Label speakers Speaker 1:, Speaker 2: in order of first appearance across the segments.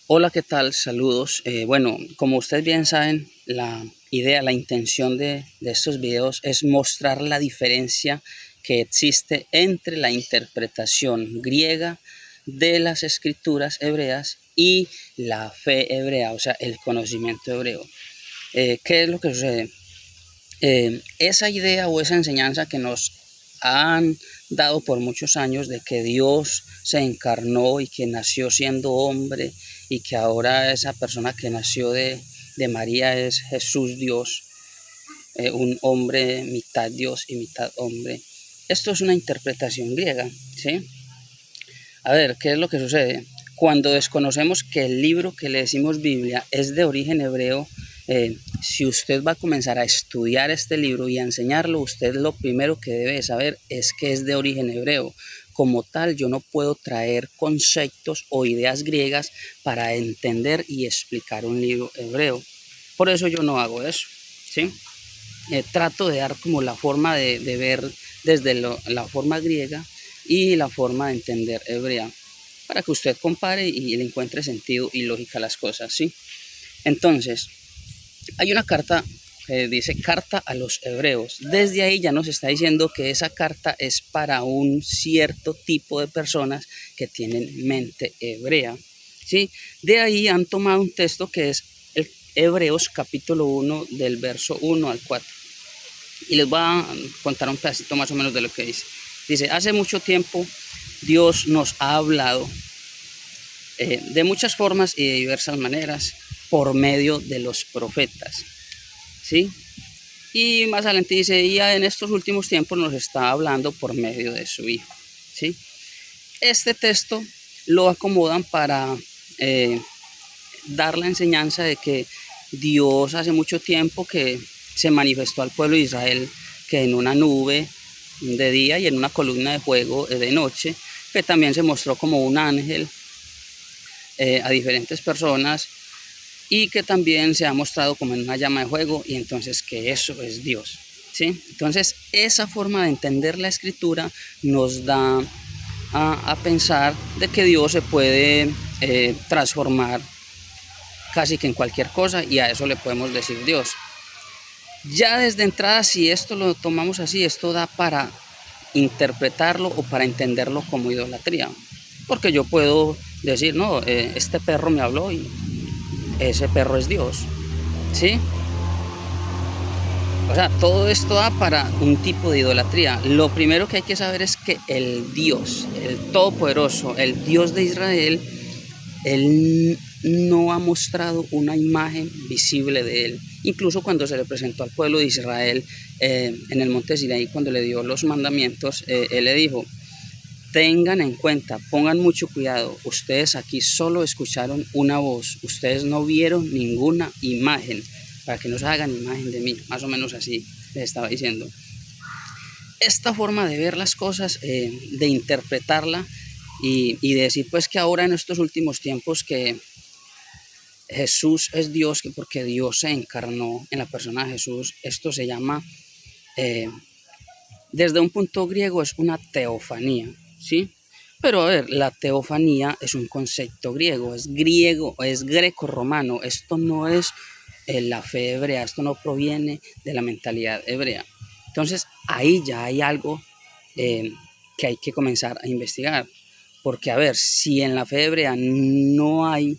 Speaker 1: Hola, ¿qué tal? Saludos. Bueno, como ustedes bien saben, la idea, la intención de estos videos es mostrar la diferencia que existe entre la interpretación griega de las escrituras hebreas y la fe hebrea, o sea, el conocimiento hebreo. ¿Qué es lo que sucede? Esa idea o esa enseñanza que nos han dado por muchos años de que Dios se encarnó y que nació siendo hombre y que ahora esa persona que nació de María es Jesús Dios, un hombre mitad Dios y mitad hombre. Esto es una interpretación griega, ¿sí? A ver, ¿qué es lo que sucede? Cuando desconocemos que el libro que le decimos Biblia es de origen hebreo, si usted va a comenzar a estudiar este libro y a enseñarlo, usted lo primero que debe saber es que es de origen hebreo. Como tal, yo no puedo traer conceptos o ideas griegas para entender y explicar un libro hebreo. Por eso yo no hago eso, ¿sí? Trato de dar como la forma de ver desde la forma griega y la forma de entender hebrea, para que usted compare y le encuentre sentido y lógica a las cosas, ¿sí? Entonces, hay una carta que dice carta a los hebreos. Desde ahí ya nos está diciendo que esa carta es para un cierto tipo de personas que tienen mente hebrea, ¿sí? De ahí han tomado un texto que es el Hebreos capítulo 1 del verso 1 al 4. Y les voy a contar un pedacito más o menos de lo que dice. Dice, hace mucho tiempo Dios nos ha hablado de muchas formas y de diversas maneras por medio de los profetas, ¿sí? Y más adelante dice, y en estos últimos tiempos nos está hablando por medio de su Hijo, ¿sí? Este texto lo acomodan para dar la enseñanza de que Dios hace mucho tiempo que se manifestó al pueblo de Israel, que en una nube de día y en una columna de fuego de noche, que también se mostró como un ángel a diferentes personas y que también se ha mostrado como en una llama de fuego, y entonces que eso es Dios, ¿sí? Entonces esa forma de entender la escritura nos da a pensar de que Dios se puede transformar casi que en cualquier cosa, y a eso le podemos decir Dios. Ya desde entrada, si esto lo tomamos así, esto da para interpretarlo o para entenderlo como idolatría, porque yo puedo decir, no, este perro me habló y ese perro es Dios, ¿sí? O sea, todo esto da para un tipo de idolatría. Lo primero que hay que saber es que el Dios, el Todopoderoso, el Dios de Israel, Él no ha mostrado una imagen visible de Él. Incluso cuando se le presentó al pueblo de Israel en el monte Sinaí, cuando le dio los mandamientos, Él le dijo, tengan en cuenta, pongan mucho cuidado, ustedes aquí solo escucharon una voz, ustedes no vieron ninguna imagen, para que no se hagan imagen de mí, más o menos así les estaba diciendo. Esta forma de ver las cosas, de interpretarla y de decir pues que ahora en estos últimos tiempos que Jesús es Dios, que porque Dios se encarnó en la persona de Jesús, esto se llama, eh, desde un punto griego es una teofanía, ¿sí? Pero a ver, la teofanía es un concepto griego, es greco-romano, esto no es la fe hebrea, esto no proviene de la mentalidad hebrea. Entonces ahí ya hay algo eh, que hay que comenzar a investigar, porque a ver, si en la fe hebrea no hay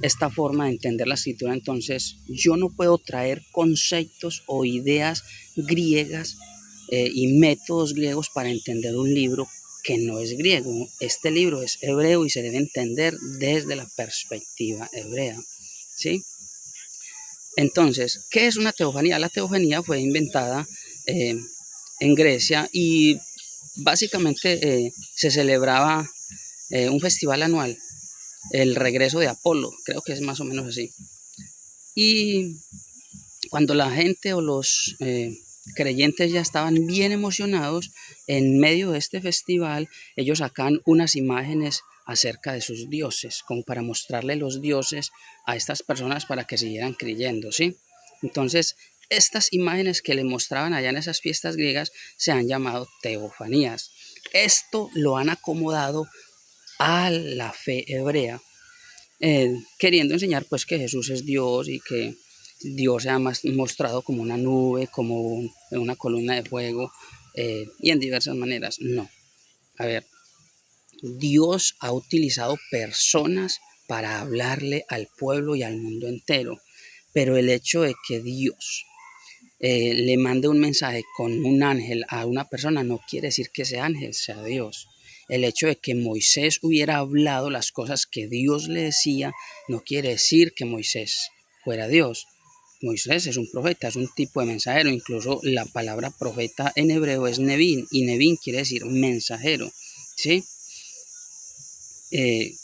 Speaker 1: esta forma de entender la escritura, entonces yo no puedo traer conceptos o ideas griegas y métodos griegos para entender un libro que no es griego. Este libro es hebreo y se debe entender desde la perspectiva hebrea, ¿sí? Entonces, ¿qué es una teofanía? La teofanía fue inventada en Grecia y básicamente se celebraba un festival anual, el regreso de Apolo, creo que es más o menos así. Y cuando la gente o los creyentes ya estaban bien emocionados, en medio de este festival, ellos sacan unas imágenes acerca de sus dioses, como para mostrarle los dioses a estas personas para que siguieran creyendo, ¿sí? Entonces, estas imágenes que le mostraban allá en esas fiestas griegas se han llamado teofanías. Esto lo han acomodado a la fe hebrea. queriendo enseñar pues que Jesús es Dios y que Dios se ha mostrado como una nube, como una columna de fuego y en diversas maneras. No, a ver, Dios ha utilizado personas para hablarle al pueblo y al mundo entero, pero el hecho de que Dios le mande un mensaje con un ángel a una persona no quiere decir que ese ángel sea Dios. El hecho de que Moisés hubiera hablado las cosas que Dios le decía no quiere decir que Moisés fuera Dios. Moisés es un profeta, es un tipo de mensajero. Incluso la palabra profeta en hebreo es Nevin, y Nevin quiere decir mensajero, ¿sí? Eh,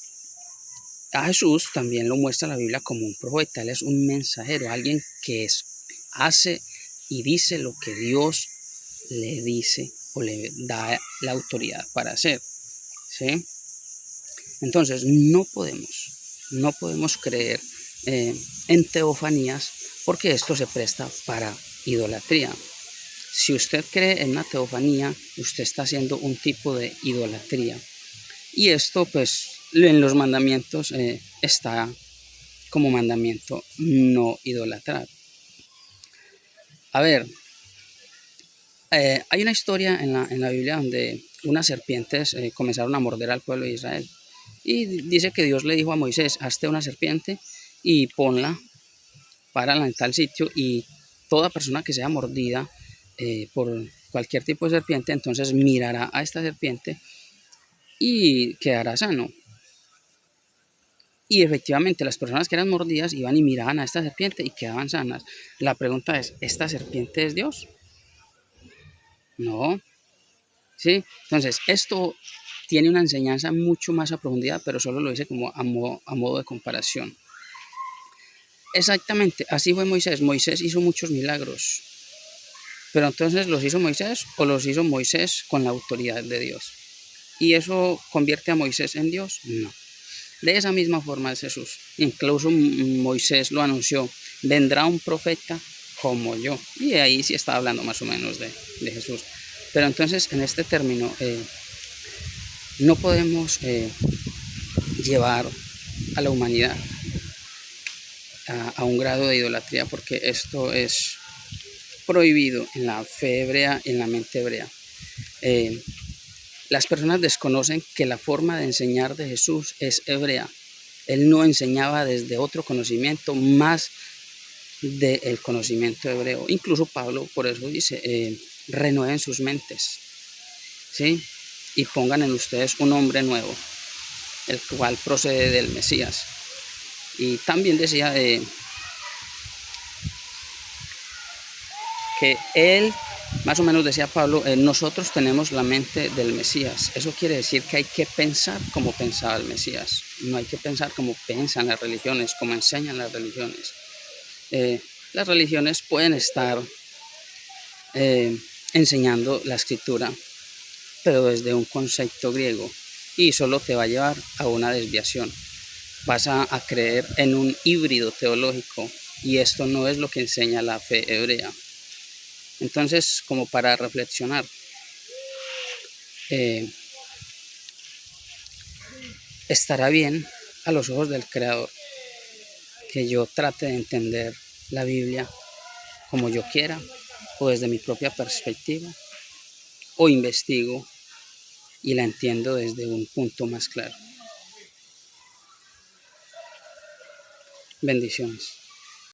Speaker 1: a Jesús también lo muestra la Biblia como un profeta. Él es un mensajero, alguien que hace y dice lo que Dios le dice o le da la autoridad para hacer, ¿sí? Entonces no podemos creer en teofanías, porque esto se presta para idolatría. Si usted cree en una teofanía, usted está haciendo un tipo de idolatría. Y esto pues en los mandamientos está como mandamiento no idolatrar. A ver, hay una historia en la Biblia donde unas serpientes comenzaron a morder al pueblo de Israel. Y dice que Dios le dijo a Moisés, hazte una serpiente y ponla, párala en tal sitio, y toda persona que sea mordida por cualquier tipo de serpiente, entonces mirará a esta serpiente y quedará sano. Y efectivamente las personas que eran mordidas iban y miraban a esta serpiente y quedaban sanas. La pregunta es, ¿esta serpiente es Dios? No, ¿sí? Entonces esto tiene una enseñanza mucho más a profundidad, pero solo lo hice como a modo de comparación. Exactamente, así fue Moisés. Moisés hizo muchos milagros, pero entonces ¿los hizo Moisés o los hizo Moisés con la autoridad de Dios? ¿Y eso convierte a Moisés en Dios? No. De esa misma forma es Jesús. Incluso Moisés lo anunció, vendrá un profeta como yo. Y ahí sí está hablando más o menos de Jesús. Pero entonces en este término no podemos llevar a la humanidad a un grado de idolatría, porque esto es prohibido en la fe hebrea, en la mente hebrea. Las personas desconocen que la forma de enseñar de Jesús es hebrea. Él no enseñaba desde otro conocimiento más del conocimiento hebreo. Incluso Pablo por eso dice, renueven sus mentes, ¿sí? Y pongan en ustedes un hombre nuevo, el cual procede del Mesías. Y también decía que él, más o menos decía Pablo, nosotros tenemos la mente del Mesías. Eso quiere decir que hay que pensar como pensaba el Mesías. No hay que pensar como piensan las religiones, como enseñan las religiones. Las religiones pueden estar enseñando la escritura, pero desde un concepto griego, y solo te va a llevar a una desviación. Vas a creer en un híbrido teológico, y esto no es lo que enseña la fe hebrea. Entonces, como para reflexionar, estará bien a los ojos del Creador que yo trate de entender la Biblia como yo quiera, o desde mi propia perspectiva, o investigo y la entiendo desde un punto más claro. Bendiciones.